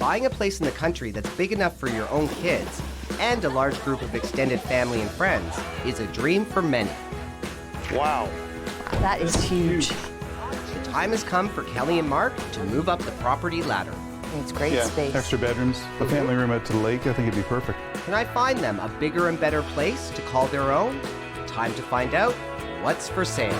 buying a place in the country that's big enough for your own kids and a large group of extended family and friends is a dream for many. Wow. That is huge. The time has come for Kelly and Mark to move up the property ladder. It's great space. Extra bedrooms, a family room out to the lake, I think it'd be perfect. Can I find them a bigger and better place to call their own? Time to find out what's for sale.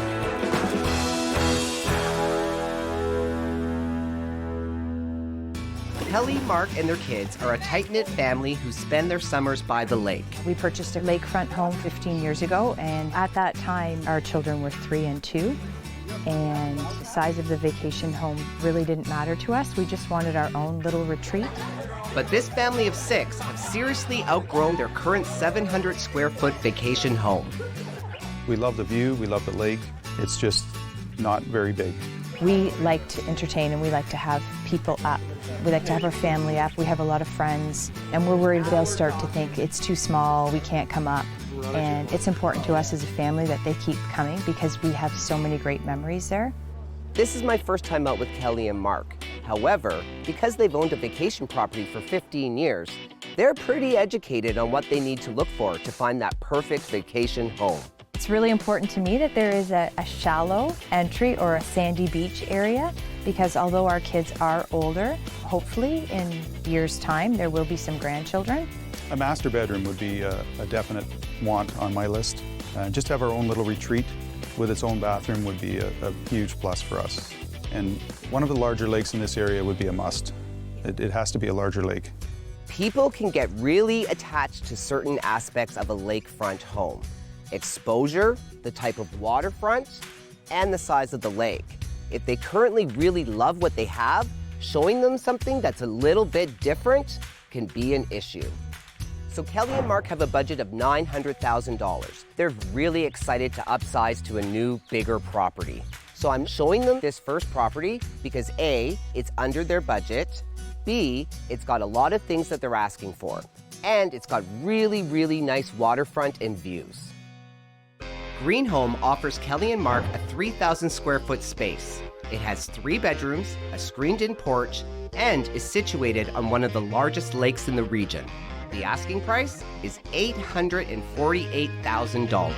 Kelly, Mark, and their kids are a tight-knit family who spend their summers by the lake. We purchased a lakefront home 15 years ago, and at that time, our children were 3 and 2. And the size of the vacation home really didn't matter to us. We just wanted our own little retreat. But this family of 6 have seriously outgrown their current 700 square foot vacation home. We love the view, we love the lake. It's just not very big. We like to entertain and we like to have people up. We like to have our family up. We have a lot of friends, and we're worried they'll start to think it's too small, we can't come up. And it's important to us as a family that they keep coming because we have so many great memories there. This is my first time out with Kelly and Mark. However, because they've owned a vacation property for 15 years, they're pretty educated on what they need to look for to find that perfect vacation home. It's really important to me that there is a shallow entry or a sandy beach area, because although our kids are older, hopefully in years' time there will be some grandchildren. A master bedroom would be a definite want on my list. Just have our own little retreat with its own bathroom would be a huge plus for us. And one of the larger lakes in this area would be a must. It has to be a larger lake. People can get really attached to certain aspects of a lakefront home. Exposure, the type of waterfront, and the size of the lake. If they currently really love what they have, showing them something that's a little bit different can be an issue. So Kelly and Mark have a budget of $900,000. They're really excited to upsize to a new, bigger property. So I'm showing them this first property because A, it's under their budget, B, it's got a lot of things that they're asking for, and it's got really, really nice waterfront and views. Green Home offers Kelly and Mark a 3,000 square foot space. It has 3 bedrooms, a screened-in porch, and is situated on one of the largest lakes in the region. The asking price is $848,000.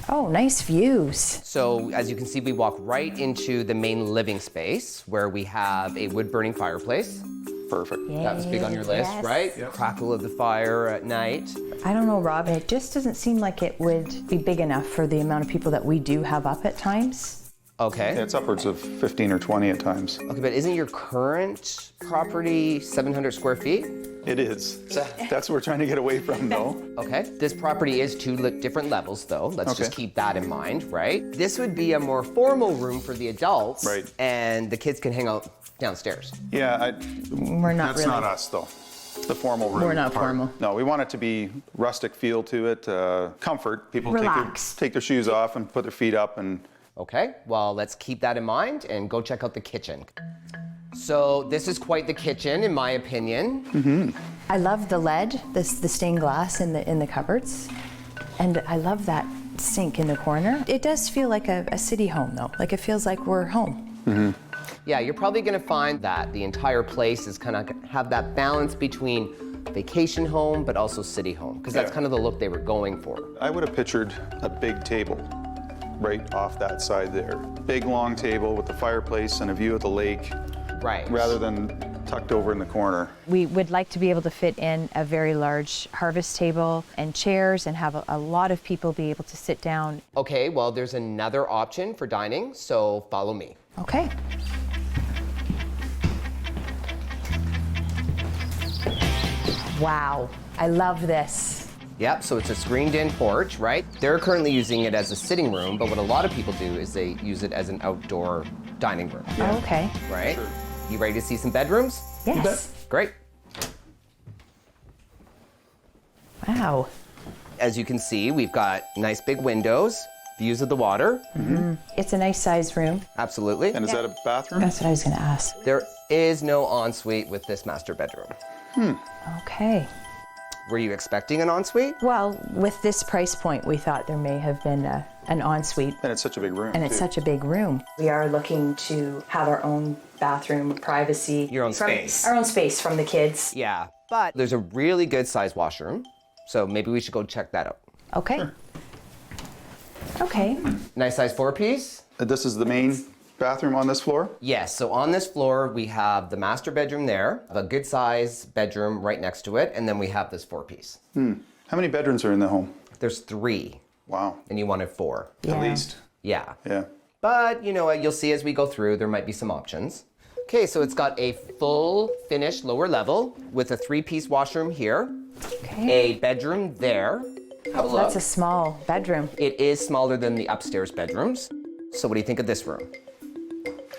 Oh, nice views. So as you can see, we walk right into the main living space where we have a wood-burning fireplace. Perfect. That was big on your list, right? Yep. Crackle of the fire at night. I don't know, Rob, it just doesn't seem like it would be big enough for the amount of people that we do have up at times. Okay. Yeah, it's upwards of 15 or 20 at times. Okay, but isn't your current property 700 square feet? It is. That's what we're trying to get away from, though. Okay. This property is 2 different levels, though. Let's just keep that in mind, right? This would be a more formal room for the adults. Right. And the kids can hang out downstairs. Yeah, We're not that's really. not us, though. The formal room. We're not part. formal. No, we want it to be rustic feel to it, comfort. People Relax. take their shoes off and put their feet up and... Okay, well, let's keep that in mind and go check out the kitchen. So this is quite the kitchen, in my opinion. Mm-hmm. I love the lead, the stained glass in the cupboards, and I love that sink in the corner. It does feel like a city home, though. Like it feels like we're home. Mm-hmm. Yeah, you're probably gonna find that the entire place is kind of have that balance between vacation home but also city home, because that's kind of the look they were going for. I would have pictured a big table right off that side there. Big long table with the fireplace and a view of the lake. Right. Rather than tucked over in the corner. We would like to be able to fit in a very large harvest table and chairs and have a lot of people be able to sit down. Okay, well, there's another option for dining, so follow me. Okay. Wow, I love this. Yep, so it's a screened-in porch, right? They're currently using it as a sitting room, but what a lot of people do is they use it as an outdoor dining room. Yeah. Okay. Right? Sure. You ready to see some bedrooms? Yes. Great. Wow. As you can see, we've got nice big windows, views of the water. Mm-hmm. It's a nice sized room. Absolutely. And is that a bathroom? That's what I was going to ask. There is no ensuite with this master bedroom. Okay. Were you expecting an ensuite? Well, with this price point, we thought there may have been an ensuite. And it's such a big room, And it's such a big room. We are looking to have our own bathroom, privacy. Your own space. Our own space from the kids. Yeah, but there's a really good sized washroom, so maybe we should go check that out. Okay. Sure. Okay. Nice size 4-piece? This is the main bathroom on this floor? Yes, so on this floor we have the master bedroom there, a good size bedroom right next to it, and then we have this 4-piece. How many bedrooms are in the home? There's 3, Wow. and you wanted 4. Yeah. At least. Yeah. Yeah. But you know what, you'll see as we go through, there might be some options. Okay, so it's got a full finished lower level with a 3-piece washroom here, Okay. a bedroom there. Have a look. That's a small bedroom. It is smaller than the upstairs bedrooms. So what do you think of this room?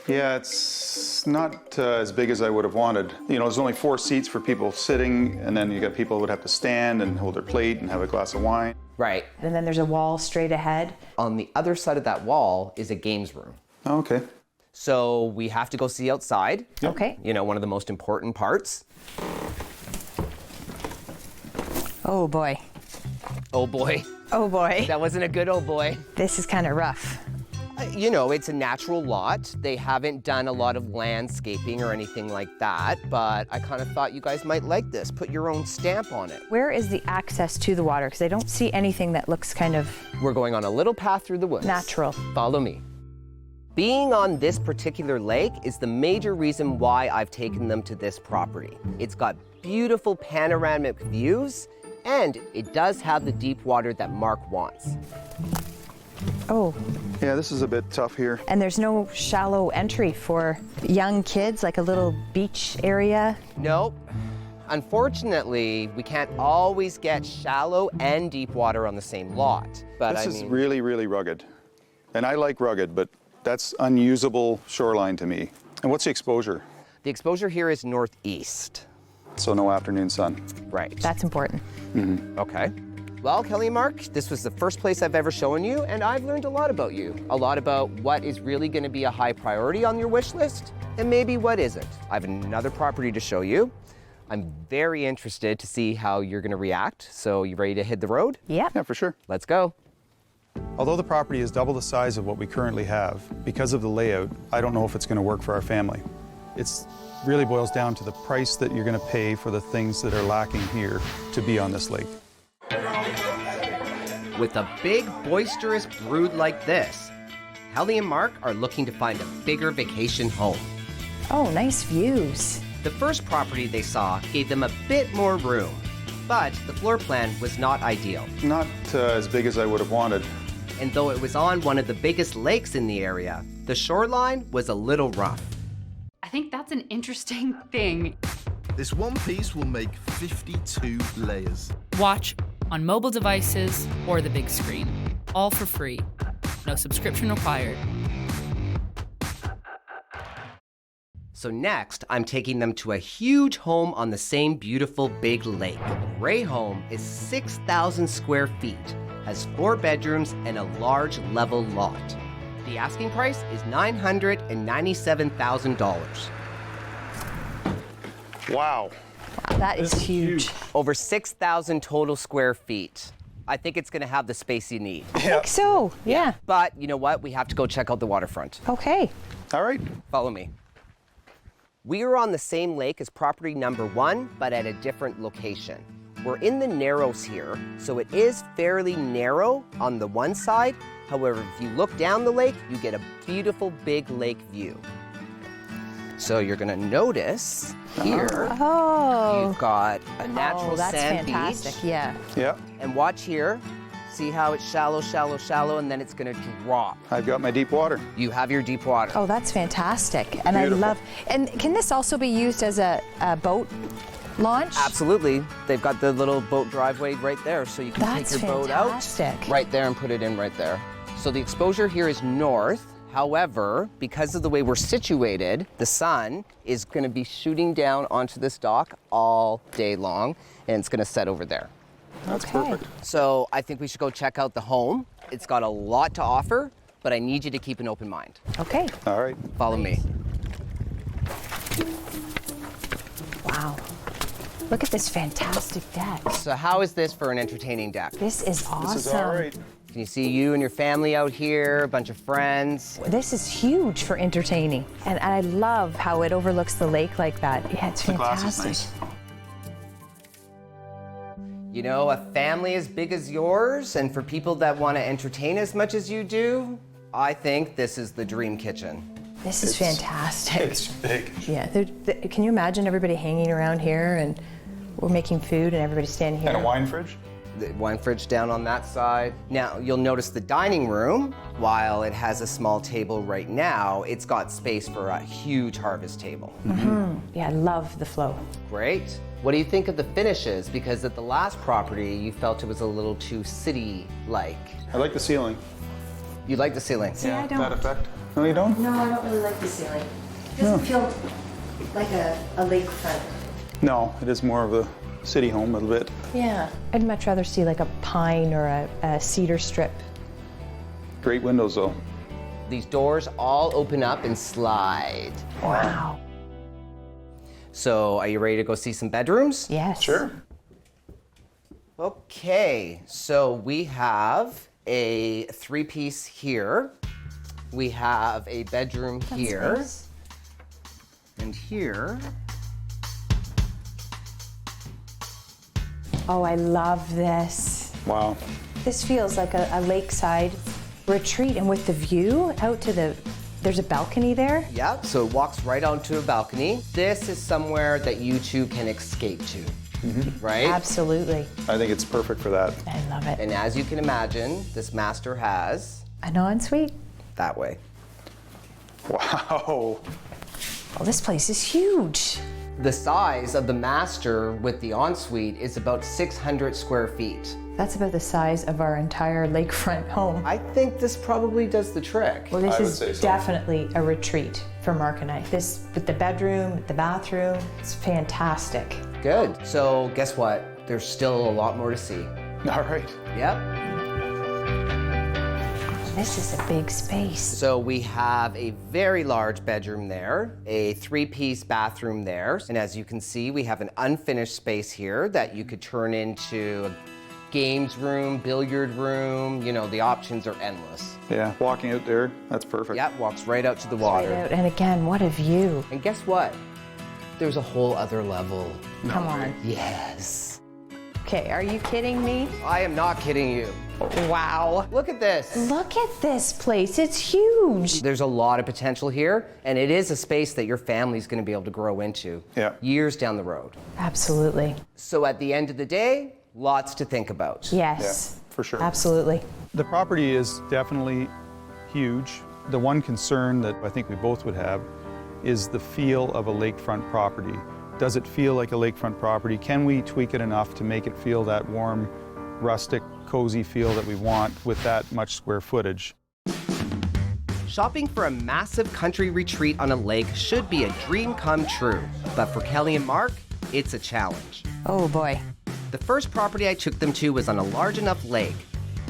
Yeah, it's not as big as I would have wanted. You know, there's only 4 seats for people sitting, and then you got people who would have to stand and hold their plate and have a glass of wine. Right. And then there's a wall straight ahead. On the other side of that wall is a games room. Oh, okay. So we have to go see outside. Okay. You know, one of the most important parts. Oh boy. Oh boy. Oh boy. That wasn't a good oh boy. This is kind of rough. You know, it's a natural lot. They haven't done a lot of landscaping or anything like that, but I kind of thought you guys might like this. Put your own stamp on it. Where is the access to the water? Because I don't see anything that looks kind of We're going on a little path through the woods. natural. Follow me. Being on this particular lake is the major reason why I've taken them to this property. It's got beautiful panoramic views, and it does have the deep water that Mark wants. Oh, Yeah, this is a bit tough here. and there's no shallow entry for young kids, like a little beach area. Nope. Unfortunately, we can't always get shallow and deep water on the same lot. But This I is mean, really, really rugged. And I like rugged, but that's unusable shoreline to me. And what's the exposure? the exposure here is northeast. So no afternoon sun. Right. That's important. Okay. Well, Kelly and Mark, this was the first place I've ever shown you, and I've learned a lot about you. A lot about what is really going to be a high priority on your wish list, and maybe what isn't. I have another property to show you. I'm very interested to see how you're going to react. So you ready to hit the road? Yeah. Yeah, for sure. Let's go. Although the property is double the size of what we currently have, because of the layout, I don't know if it's going to work for our family. It really boils down to the price that you're going to pay for the things that are lacking here to be on this lake. With a big, boisterous brood like this, Kelly and Mark are looking to find a bigger vacation home. Oh, nice views. The first property they saw gave them a bit more room, but the floor plan was not ideal. Not as big as I would have wanted. And though it was on one of the biggest lakes in the area, the shoreline was a little rough. I think that's an interesting thing. This one piece will make 52 layers. Watch on mobile devices or the big screen. All for free. No subscription required. So next, I'm taking them to a huge home on the same beautiful big lake. Ray Home is 6,000 square feet, has 4 bedrooms and a large level lot. The asking price is $997,000. Wow. Wow, that is huge. Over 6,000 total square feet. I think it's gonna have the space you need. I think so, yeah. But you know what? We have to go check out the waterfront. Okay. All right. Follow me. We are on the same lake as property number 1, but at a different location. We're in the Narrows here, so it is fairly narrow on the one side. However, if you look down the lake, you get a beautiful big lake view. So you're gonna notice here, Oh. you've got a natural Oh, that's sand fantastic, beach. yeah. Yeah, And watch here, see how it's shallow, shallow, shallow, and then it's gonna drop. I've got my deep water. You have your deep water. Oh, that's fantastic. And Beautiful. I love, and can this also be used as a boat launch? Absolutely. They've got the little boat driveway right there, so you can That's take your boat fantastic. out right there and put it in right there. So the exposure here is north. However, because of the way we're situated, the sun is going to be shooting down onto this dock all day long, and it's going to set over there. That's Okay. perfect. So I think we should go check out the home. It's got a lot to offer, but I need you to keep an open mind. Okay. All right. Follow me. Wow. Look at this fantastic deck. So how is this for an entertaining deck? This is awesome. This is all right. Can you see you and your family out here, a bunch of friends? This is huge for entertaining. And I love how it overlooks the lake like that. Yeah, it's The glass is fantastic. nice. You know, a family as big as yours, and for people that want to entertain as much as you do, I think this is the dream kitchen. This is fantastic. It's big. Yeah, can you imagine everybody hanging around here and we're making food and everybody standing here? And a wine fridge? The wine fridge down on that side. Now, you'll notice the dining room, while it has a small table right now, it's got space for a huge harvest table. Yeah, I love the flow. Great. What do you think of the finishes? Because at the last property, you felt it was a little too city-like. I like the ceiling. You like the ceiling? Yeah, I don't. That effect. No, you don't? No, I don't really like the ceiling. It doesn't feel like a lakefront. No, it is more of a city home a little bit. Yeah. I'd much rather see like a pine or a cedar strip. Great windows though. These doors all open up and slide. Wow. So, are you ready to go see some bedrooms? Yes. Sure. Okay, so we have a three-piece here. We have a bedroom here. Nice. And here. Oh, I love this. Wow. This feels like a lakeside retreat, and with the view out to there's a balcony there. Yeah, so it walks right onto a balcony. This is somewhere that you two can escape to, right? Absolutely. I think it's perfect for that. I love it. And as you can imagine, this master has An ensuite. that way. Wow. Oh, this place is huge. The size of the master with the ensuite is about 600 square feet. That's about the size of our entire lakefront home. I think this probably does the trick. Well, this I would is say so. definitely a retreat for Mark and I. This, with the bedroom, the bathroom, it's fantastic. Good. So guess what? There's still a lot more to see. All right. Yep. This is a big space. So we have a very large bedroom there, a three-piece bathroom there, and as you can see, we have an unfinished space here that you could turn into a games room, billiard room. You know, the options are endless. Yeah, walking out there, that's perfect. Yep, walks right out to the water. Right out. And again, what a view. And guess what? There's a whole other level. Come on. Yes. Okay, are you kidding me? I am not kidding you. Wow. Look at this. Look at this place. It's huge. There's a lot of potential here, and it is a space that your family's going to be able to grow into years down the road. Absolutely. So at the end of the day, lots to think about. Yes. Yeah, for sure. Absolutely. The property is definitely huge. The one concern that I think we both would have is the feel of a lakefront property. Does it feel like a lakefront property? Can we tweak it enough to make it feel that warm, rustic, cozy feel that we want with that much square footage? Shopping for a massive country retreat on a lake should be a dream come true. But for Kelly and Mark, it's a challenge. Oh boy. The first property I took them to was on a large enough lake,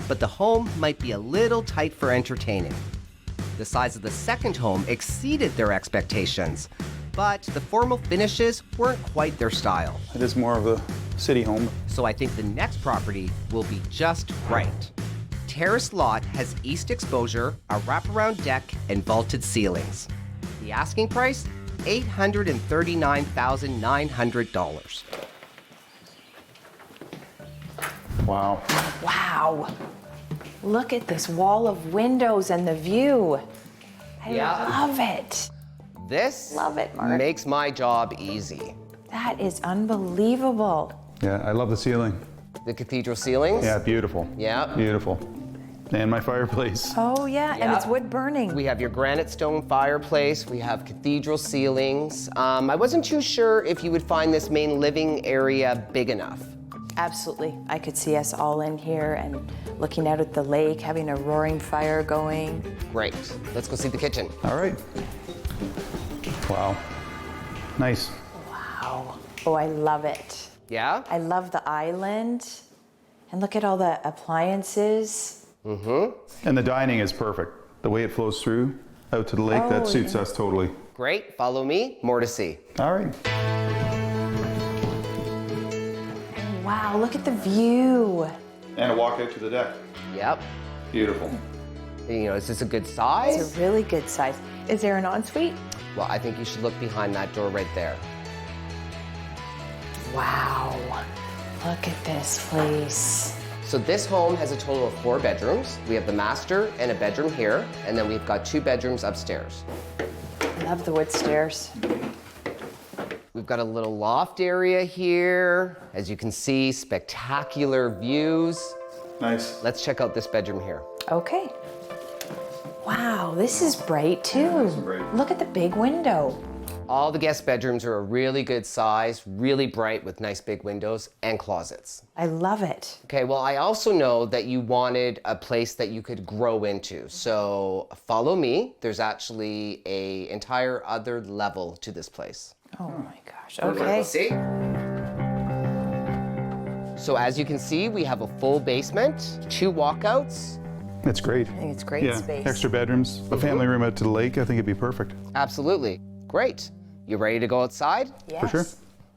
but the home might be a little tight for entertaining. The size of the second home exceeded their expectations, but the formal finishes weren't quite their style. It is more of a city home. So I think the next property will be just right. Terrace lot has east exposure, a wraparound deck, and vaulted ceilings. The asking price, $839,900. Wow. Wow. Look at this wall of windows and the view. I love it. This Love it, Mark. makes my job easy. That is unbelievable. Yeah, I love the ceiling. The cathedral ceilings. Yeah, beautiful. Yeah. Beautiful. And my fireplace. Oh yeah, and Yeah. it's wood burning. We have your granite stone fireplace. We have cathedral ceilings. I wasn't too sure if you would find this main living area big enough. Absolutely. I could see us all in here and looking out at the lake, having a roaring fire going. Great. Let's go see the kitchen. All right. Wow. Nice. Wow. Oh, I love it. Yeah? I love the island. And look at all the appliances. And the dining is perfect. The way it flows through out to the lake, that suits us totally. Great. Follow me. More to see. All right. Wow, look at the view. And a walk out to the deck. Yep. Beautiful. You know, is this a good size? It's a really good size. Is there an ensuite? Well, I think you should look behind that door right there. Wow, look at this place. So this home has a total of 4 bedrooms. We have the master and a bedroom here, and then we've got 2 bedrooms upstairs. Love the wood stairs. We've got a little loft area here. As you can see, spectacular views. Nice. Let's check out this bedroom here. Okay. Wow, this is bright too. bright. Look at the big window. All the guest bedrooms are a really good size, really bright with nice big windows and closets. I love it. Okay, well, I also know that you wanted a place that you could grow into. So follow me. There's actually an entire other level to this place. Oh my gosh, okay. See? So as you can see, we have a full basement, 2 walkouts. It's great. I think it's great Yeah, space. extra bedrooms, a family room out to the lake. I think it'd be perfect. Absolutely. Great. You ready to go outside? Yes. For sure.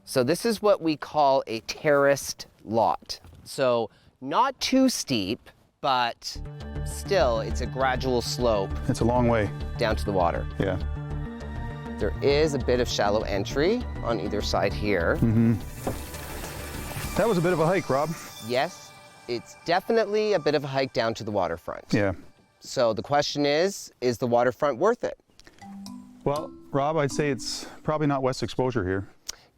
So this is what we call a terraced lot. So not too steep, but still it's a gradual slope It's a long way. down to the water. Yeah. There is a bit of shallow entry on either side here. That was a bit of a hike, Rob. Yes, it's definitely a bit of a hike down to the waterfront. Yeah. So the question is the waterfront worth it? Well, Rob, I'd say it's probably not west exposure here.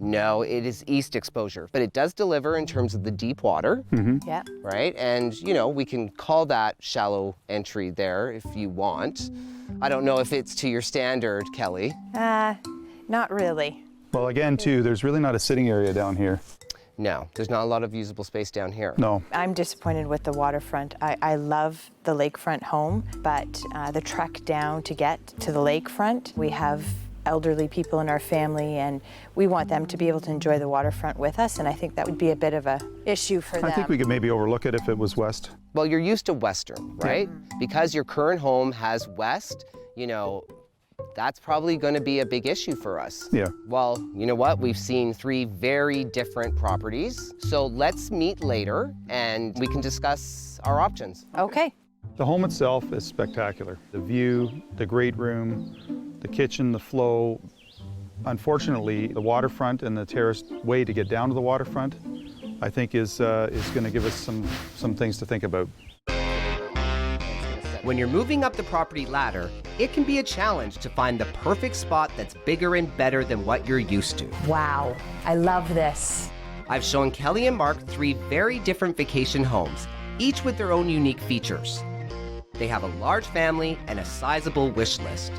No, it is east exposure, but it does deliver in terms of the deep water, Yeah. right? And, you know, we can call that shallow entry there if you want. I don't know if it's to your standard, Kelly. Not really. Well, again, too, there's really not a sitting area down here. No, there's not a lot of usable space down here. No. I'm disappointed with the waterfront. I love the lakefront home, but the trek down to get to the lakefront, we have elderly people in our family and we want them to be able to enjoy the waterfront with us, and I think that would be a bit of a issue for them. I think we could maybe overlook it if it was west. Well, you're used to Western, right? Because your current home has west, you know, that's probably going to be a big issue for us. Yeah. Well, you know what? We've seen 3 very different properties. So let's meet later and we can discuss our options. Okay. The home itself is spectacular. The view, the great room, the kitchen, the flow. Unfortunately, the waterfront and the terraced way to get down to the waterfront, I think is going to give us some things to think about. When you're moving up the property ladder, it can be a challenge to find the perfect spot that's bigger and better than what you're used to. Wow, I love this. I've shown Kelly and Mark 3 very different vacation homes, each with their own unique features. They have a large family and a sizable wish list.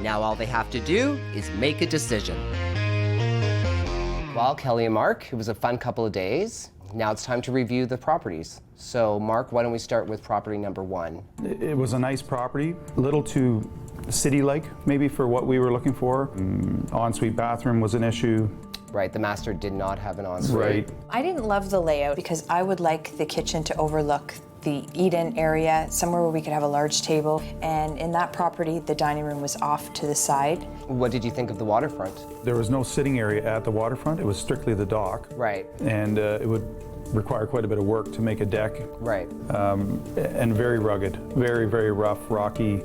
Now all they have to do is make a decision. Well, Kelly and Mark, it was a fun couple of days. Now it's time to review the properties. So Mark, why don't we start with property number 1? It was a nice property, a little too city-like maybe for what we were looking for. Ensuite bathroom was an issue. Right, the master did not have an ensuite. Right. I didn't love the layout because I would like the kitchen to overlook the eat-in area, somewhere where we could have a large table. And in that property, the dining room was off to the side. What did you think of the waterfront? There was no sitting area at the waterfront. It was strictly the dock. Right, And it would require quite a bit of work to make a deck. right. And very rugged, very, very rough, rocky.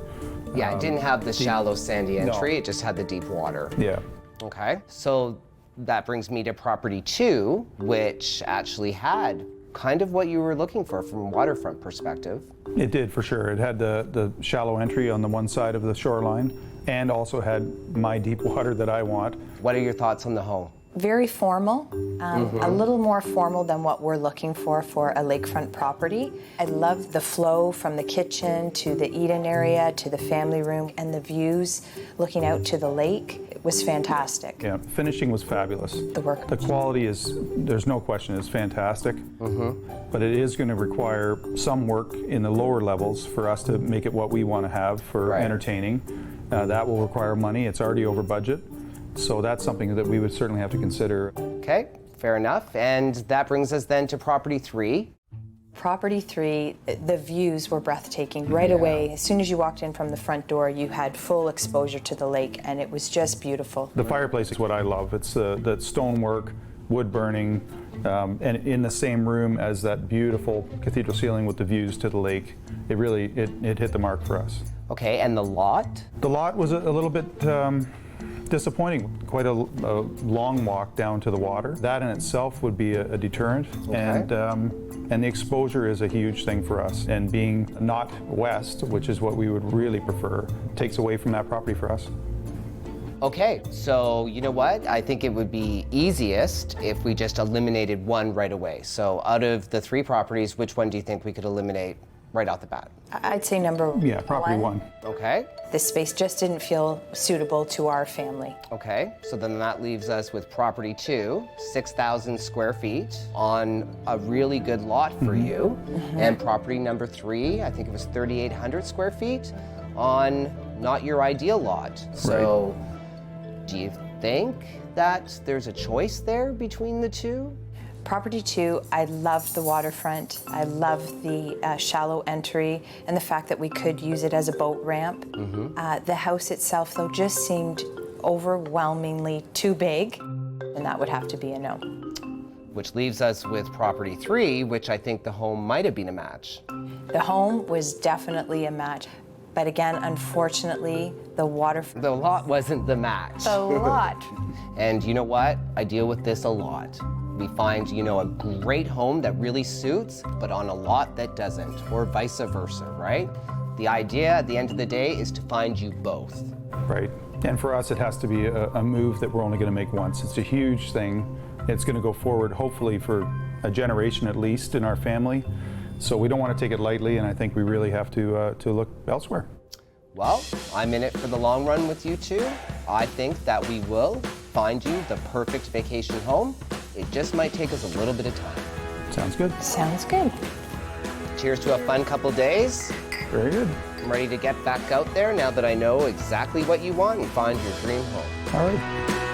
Yeah, it didn't have the shallow sandy No. entry, it just had the deep water. Yeah. Okay, so that brings me to property 2, which actually had kind of what you were looking for from a waterfront perspective. It did, for sure. It had the shallow entry on the one side of the shoreline and also had my deep water that I want. What are your thoughts on the home? Very formal, a little more formal than what we're looking for a lakefront property. I love the flow from the kitchen to the eat-in area to the family room, and the views looking out to the lake. It was fantastic. Yeah, finishing was fabulous. The work. The quality is, there's no question, is fantastic. But it is going to require some work in the lower levels for us to make it what we want to have for Right. entertaining. That will require money. It's already over budget. So that's something that we would certainly have to consider. Okay, fair enough. And that brings us then to property 3. Property 3, the views were breathtaking right away. As soon as you walked in from the front door, you had full exposure to the lake, and it was just beautiful. The fireplace is what I love. It's that stonework, wood burning, And in the same room as that beautiful cathedral ceiling with the views to the lake, it really hit the mark for us. Okay, and the lot? The lot was a little bit disappointing. Quite a long walk down to the water. That in itself would be a deterrent. Okay. And the exposure is a huge thing for us. And being not west, which is what we would really prefer, takes away from that property for us. Okay, so you know what? I think it would be easiest if we just eliminated one right away. So out of the 3 properties, which one do you think we could eliminate right off the bat? I'd say number Yeah, property one. Okay, This space just didn't feel suitable to our family. okay. So then that leaves us with property 2, 6,000 square feet on a really good lot for you. And property number 3, I think it was 3,800 square feet on not your ideal lot. So do you think that there's a choice there between the 2? Property 2, I loved the waterfront. I loved the shallow entry and the fact that we could use it as a boat ramp. The house itself, though, just seemed overwhelmingly too big, and that would have to be a no. Which leaves us with property 3, which I think the home might have been a match. The home was definitely a match, but again, unfortunately, the waterfront. The lot wasn't the match. The lot. And you know what? I deal with this a lot. We find, you know, a great home that really suits, but on a lot that doesn't, or vice versa, right? The idea at the end of the day is to find you both. Right. And for us, it has to be a move that we're only going to make once. It's a huge thing. It's going to go forward, hopefully, for a generation at least in our family. So we don't want to take it lightly, and I think we really have to look elsewhere. Well, I'm in it for the long run with you two. I think that we will find you the perfect vacation home. It just might take us a little bit of time. Sounds good. Sounds good. Cheers to a fun couple days. Very good. I'm ready to get back out there now that I know exactly what you want and find your dream home. All right.